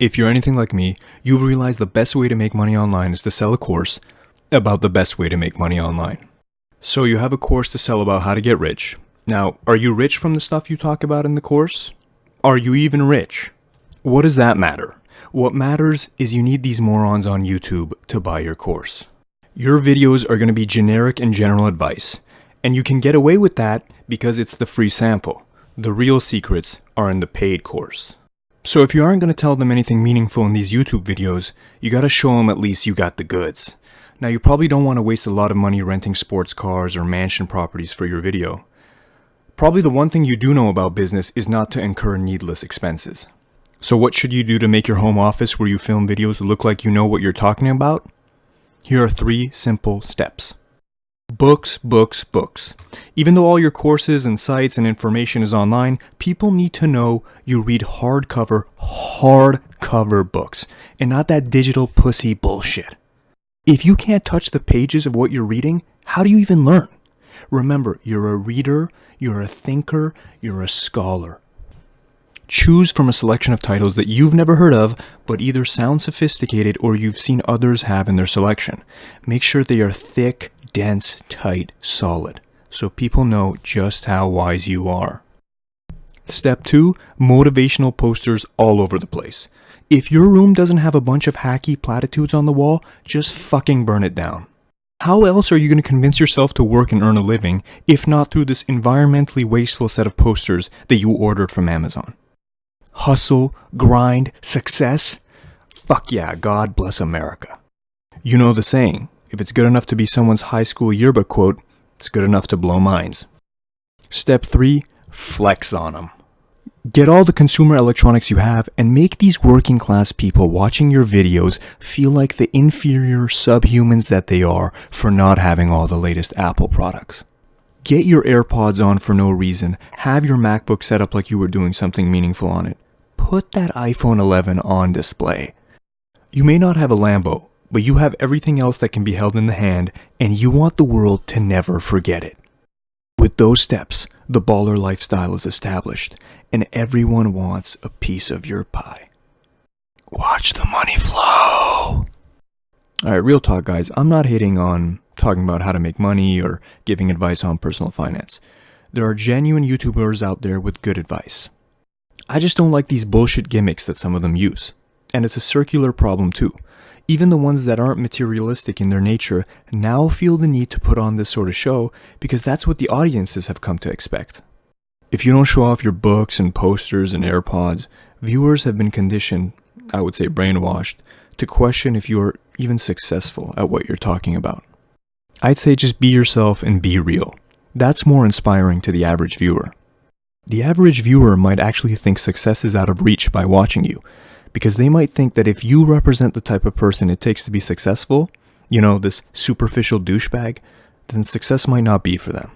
If you're anything like me, you've realized the best way to make money online is to sell a course about the best way to make money online. So you have a course to sell about how to get rich. Now, are you rich from the stuff you talk about in the course? Are you even rich? What does that matter? What matters is you need these morons on YouTube to buy your course. Your videos are going to be generic and general advice, and you can get away with that because it's the free sample. The real secrets are in the paid course. So if you aren't going to tell them anything meaningful in these YouTube videos, you got to show them at least you got the goods. Now you probably don't want to waste a lot of money renting sports cars or mansion properties for your video. Probably the one thing you do know about business is not to incur needless expenses. So what should you do to make your home office where you film videos look like you know what you're talking about? Here are 3 simple steps. Books, books, books. Even though all your courses and sites and information is online, people need to know you read hardcover books and not that digital pussy bullshit. If you can't touch the pages of what you're reading, how do you even learn? Remember, you're a reader, you're a thinker, you're a scholar. Choose from a selection of titles that you've never heard of, but either sound sophisticated or you've seen others have in their selection. Make sure they are thick, dense, tight, solid, so people know just how wise you are. Step 2, motivational posters all over the place. If your room doesn't have a bunch of hacky platitudes on the wall, just fucking burn it down. How else are you going to convince yourself to work and earn a living, if not through this environmentally wasteful set of posters that you ordered from Amazon? Hustle, grind, success? Fuck yeah, God bless America. You know the saying, if it's good enough to be someone's high school yearbook quote, it's good enough to blow minds. Step 3, flex on them. Get all the consumer electronics you have and make these working class people watching your videos feel like the inferior subhumans that they are for not having all the latest Apple products. Get your AirPods on for no reason. Have your MacBook set up like you were doing something meaningful on it. Put that iPhone 11 on display. You may not have a Lambo, but you have everything else that can be held in the hand, and you want the world to never forget it. With those steps, the baller lifestyle is established, and everyone wants a piece of your pie. Watch the money flow! Alright, real talk guys, I'm not hating on talking about how to make money or giving advice on personal finance. There are genuine YouTubers out there with good advice. I just don't like these bullshit gimmicks that some of them use. And it's a circular problem too. Even the ones that aren't materialistic in their nature now feel the need to put on this sort of show because that's what the audiences have come to expect. If you don't show off your books and posters and AirPods, viewers have been conditioned, I would say brainwashed, to question if you're even successful at what you're talking about. I'd say just be yourself and be real. That's more inspiring to the average viewer. The average viewer might actually think success is out of reach by watching you, because they might think that if you represent the type of person it takes to be successful, this superficial douchebag, then success might not be for them.